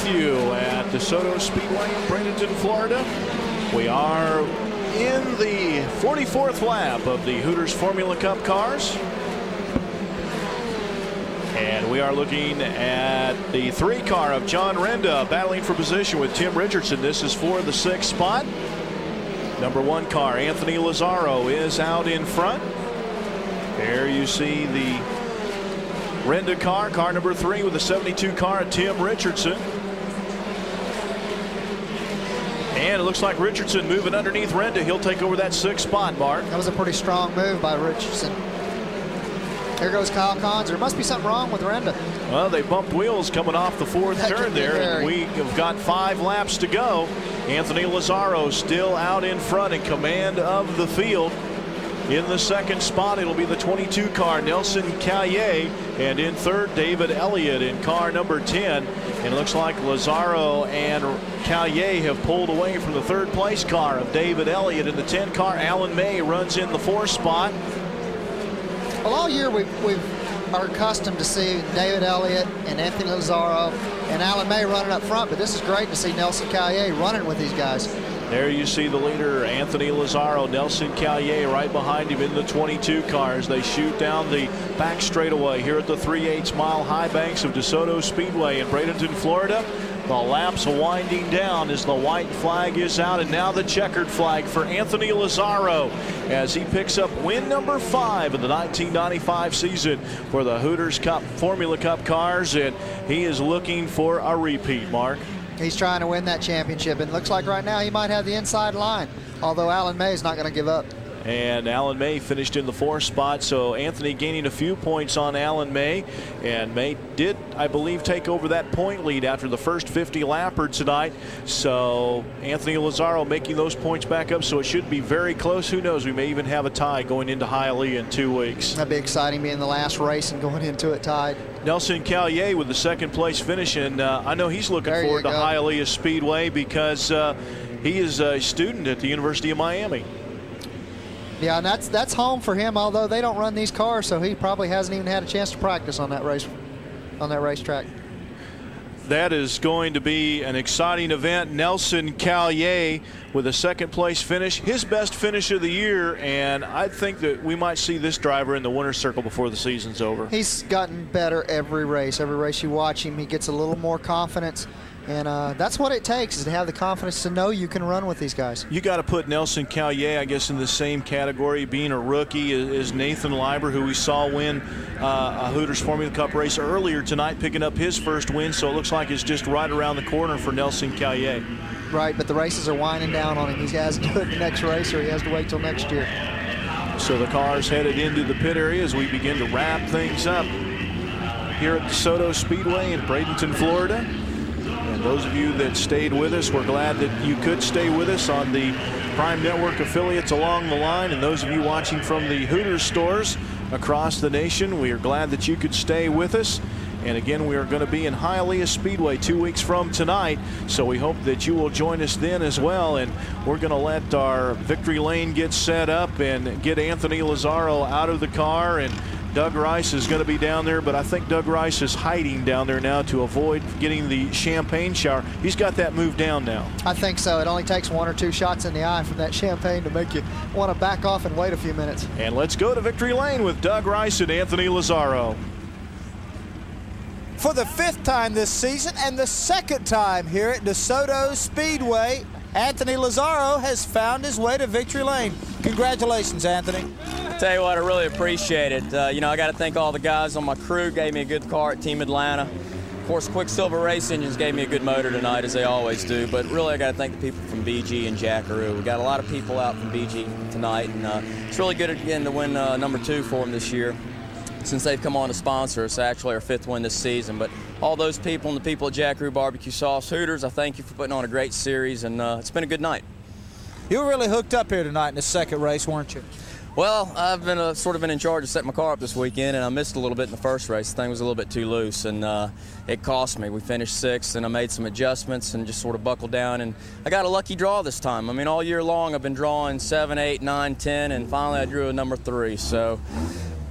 with you at Desoto Speedway in Bradenton, Florida. We are in the 44th lap of the Hooters Formula Cup cars. And we are looking at the 3 car of John Renda battling for position with Tim Richardson. This is for the 6th spot. Number 1 car, Anthony Lazzaro, is out in front. There you see the Renda car, car number 3 with the 72 car of Tim Richardson. And it looks like Richardson moving underneath Renda. He'll take over that 6th spot, Mark. That was a pretty strong move by Richardson. Here goes Kyle Collins. There must be something wrong with Renda. Well, they bumped wheels coming off the 4th turn there, and we have got 5 laps to go. Anthony Lazzaro still out in front in command of the field. In the 2nd spot, it'll be the 22 car, Nelson Callier, and in 3rd, David Elliott in car number 10. And it looks like Lazzaro and Callier have pulled away from the 3rd place car of David Elliott. In the 10 car, Alan May runs in the 4th spot. Well, all year we are accustomed to see David Elliott and Anthony Lazzaro and Alan May running up front, but this is great to see Nelson Callier running with these guys. There you see the leader, Anthony Lazzaro, Nelson Callier right behind him in the 22 cars. They shoot down the back straightaway here at the 3/8 mile high banks of Desoto Speedway in Bradenton, Florida. The laps winding down as the white flag is out, and now the checkered flag for Anthony Lazzaro as he picks up win number 5 of the 1995 season for the Hooters Formula Cup cars, and he is looking for a repeat, Mark. He's trying to win that championship, and it looks like right now he might have the inside line, although Alan May is not going to give up. And Alan May finished in the 4th spot, so Anthony gaining a few points on Alan May. And May did, I believe, take over that point lead after the first 50 lapper tonight. So Anthony Lazzaro making those points back up, so it should be very close. Who knows, we may even have a tie going into Hialeah in 2 weeks. That'd be exciting, being the last race and going into it tied. Nelson Callier with the 2nd place finish, and I know he's looking forward to Hialeah Speedway because he is a student at the University of Miami. Yeah, and that's home for him, although they don't run these cars, so he probably hasn't even had a chance to practice on that racetrack. That is going to be an exciting event. Nelson Callier with a 2nd place finish, his best finish of the year, and I think that we might see this driver in the winner's circle before the season's over. He's gotten better every race. Every race you watch him, he gets a little more confidence. And that's what it takes, is to have the confidence to know you can run with these guys. You got to put Nelson Callier, I guess, in the same category, being a rookie, as Nathan Leiber, who we saw win a Hooters Formula Cup race earlier tonight, picking up his first win. So it looks like it's just right around the corner for Nelson Callier. Right, but the races are winding down on him. He has to do it the next race, or he has to wait till next year. So the car's headed into the pit area as we begin to wrap things up here at DeSoto Speedway in Bradenton, Florida. And those of you that stayed with us, we're glad that you could stay with us on the Prime Network affiliates along the line. And those of you watching from the Hooters stores across the nation, we are glad that you could stay with us. And again, we are going to be in Hialeah Speedway 2 weeks from tonight, so we hope that you will join us then as well. And we're going to let our victory lane get set up and get Anthony Lazzaro out of the car, and Doug Rice is going to be down there, but I think Doug Rice is hiding down there now to avoid getting the champagne shower. He's got that moved down now. I think so. It only takes 1 or 2 shots in the eye from that champagne to make you want to back off and wait a few minutes. And let's go to victory lane with Doug Rice and Anthony Lazzaro. For the 5th time this season and the 2nd time here at DeSoto Speedway, Anthony Lazzaro has found his way to victory lane. Congratulations, Anthony. Tell you what, I really appreciate it. You know, I got to thank all the guys on my crew, gave me a good car at Team Atlanta. Of course, Quicksilver Race Engines gave me a good motor tonight, as they always do. But really, I got to thank the people from BG and Jackaroo. We got a lot of people out from BG tonight, and it's really good again to win number 2 for them this year, since they've come on to sponsor us. Actually, our 5th win this season. But all those people and the people at Jackaroo Barbecue Sauce Hooters, I thank you for putting on a great series, and it's been a good night. You were really hooked up here tonight in the 2nd race, weren't you? Well, I've been sort of been in charge of setting my car up this weekend, and I missed a little bit in the first race. The thing was a little bit too loose, and it cost me. We finished 6th, and I made some adjustments and just sort of buckled down, and I got a lucky draw this time. I mean, all year long I've been drawing 7, 8, 9, 10, and finally I drew a number 3. So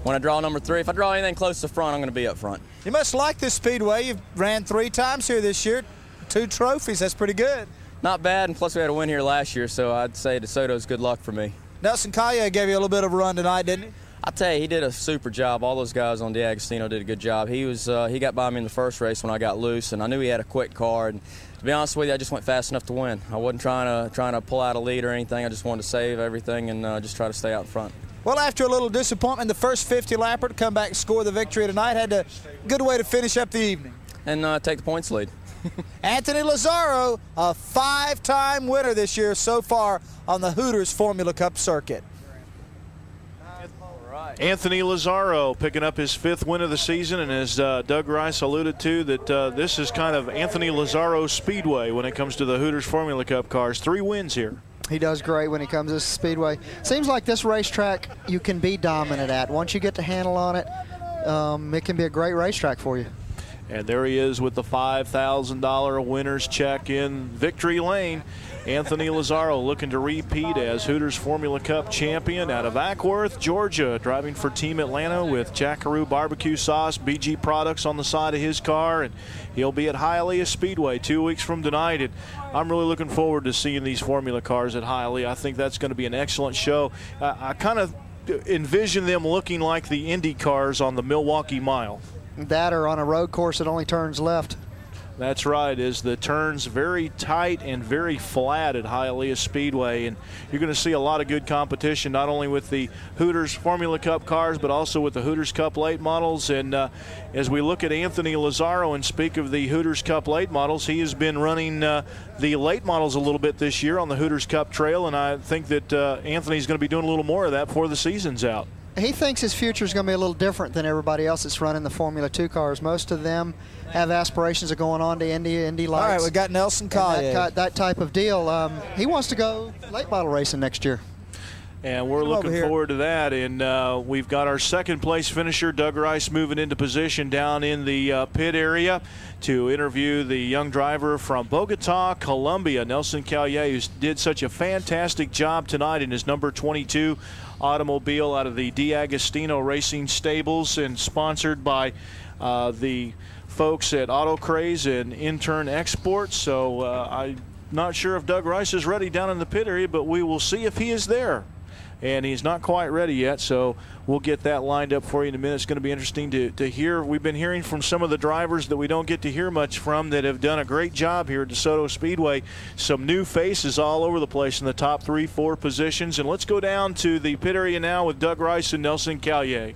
when I draw number 3, if I draw anything close to the front, I'm going to be up front. You must like this speedway. You've ran 3 times here this year. 2 trophies. That's pretty good. Not bad, and plus we had a win here last year, so I'd say DeSoto's good luck for me. Nelson Collier gave you a little bit of a run tonight, didn't he? I'll tell you, he did a super job. All those guys on D'Agostino did a good job. He got by me in the first race when I got loose, and I knew he had a quick car. And to be honest with you, I just went fast enough to win. I wasn't trying to pull out a lead or anything. I just wanted to save everything and just try to stay out in front. Well, after a little disappointment, the first 50-lapper to come back and score the victory tonight had a good way to finish up the evening. And take the points lead. Anthony Lazaro, a 5-time winner this year so far on the Hooters Formula Cup circuit. Anthony Lazaro picking up his 5th win of the season, and as Doug Rice alluded to, that this is kind of Anthony Lazaro Speedway when it comes to the Hooters Formula Cup cars. 3 wins here. He does great when he comes to Speedway. Seems like this racetrack you can be dominant at. Once you get the handle on it, it can be a great racetrack for you. And there he is with the $5,000 winner's check in victory lane. Anthony Lazaro looking to repeat as Hooters Formula Cup champion out of Ackworth, Georgia, driving for Team Atlanta with Jackaroo barbecue sauce, BG products on the side of his car, and he'll be at Hialeah Speedway 2 weeks from tonight. And I'm really looking forward to seeing these Formula cars at Hialeah. I think that's going to be an excellent show. I kind of envision them looking like the Indy cars on the Milwaukee Mile. That or on a road course that only turns left. That's right, is the turns very tight and very flat at Hialeah Speedway, and you're going to see a lot of good competition, not only with the Hooters Formula Cup cars, but also with the Hooters Cup late models. And as we look at Anthony Lazaro and speak of the Hooters Cup late models, he has been running the late models a little bit this year on the Hooters Cup trail, and I think that Anthony's going to be doing a little more of that before the season's out. He thinks his future is going to be a little different than everybody else that's running the Formula 2 cars. Most of them have aspirations of going on to Indy lights. All right, we got Nelson Collier. That type of deal. He wants to go late model racing next year. And we're looking forward to that. And we've got our 2nd place finisher, Doug Rice, moving into position down in the pit area to interview the young driver from Bogota, Colombia, Nelson Collier, who did such a fantastic job tonight in his number 22 automobile out of the D'Agostino Racing Stables, and sponsored by the folks at Auto Craze and Intern Exports. So I'm not sure if Doug Rice is ready down in the pit area, but we will see if he is there. And he's not quite ready yet, so we'll get that lined up for you in a minute. It's going to be interesting to hear. We've been hearing from some of the drivers that we don't get to hear much from that have done a great job here at DeSoto Speedway. Some new faces all over the place in the top 3, 4 positions. And let's go down to the pit area now with Doug Rice and Nelson Collier.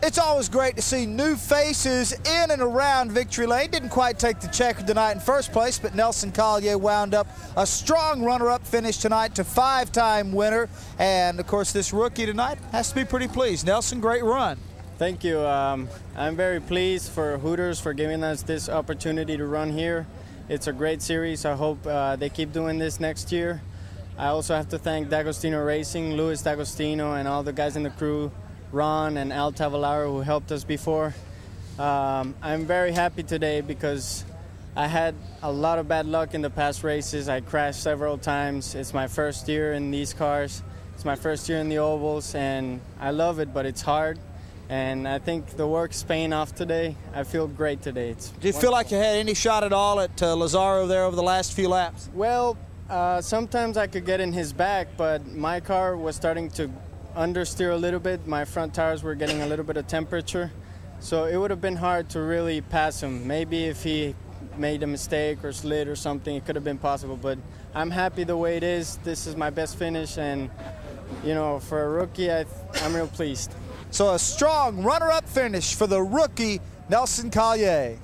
It's always great to see new faces in and around victory lane. Didn't quite take the checker tonight in first place, but Nelson Collier wound up a strong runner-up finish tonight to 5-time winner. And, of course, this rookie tonight has to be pretty pleased. Nelson, great run. Thank you. I'm very pleased for Hooters for giving us this opportunity to run here. It's a great series. I hope they keep doing this next year. I also have to thank D'Agostino Racing, Luis D'Agostino, and all the guys in the crew, Ron and Al Tavalaro, who helped us before. I'm very happy today because I had a lot of bad luck in the past races. I crashed several times. It's my first year in these cars. It's my first year in the ovals, and I love it, but it's hard. And I think the work's paying off today. I feel great today. Do you feel like you had any shot at all at Lazaro there over the last few laps? Well, sometimes I could get in his back, but my car was starting to understeer a little bit. My front tires were getting a little bit of temperature, so it would have been hard to really pass him. Maybe if he made a mistake or slid or something, it could have been possible, but I'm happy the way it is. This is my best finish, and you know, for a rookie, I'm real pleased. So a strong runner-up finish for the rookie Nelson Collier.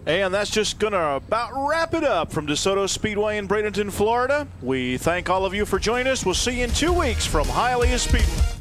And that's just going to about wrap it up from DeSoto Speedway in Bradenton, Florida. We thank all of you for joining us. We'll see you in 2 weeks from Hialeah Speedway.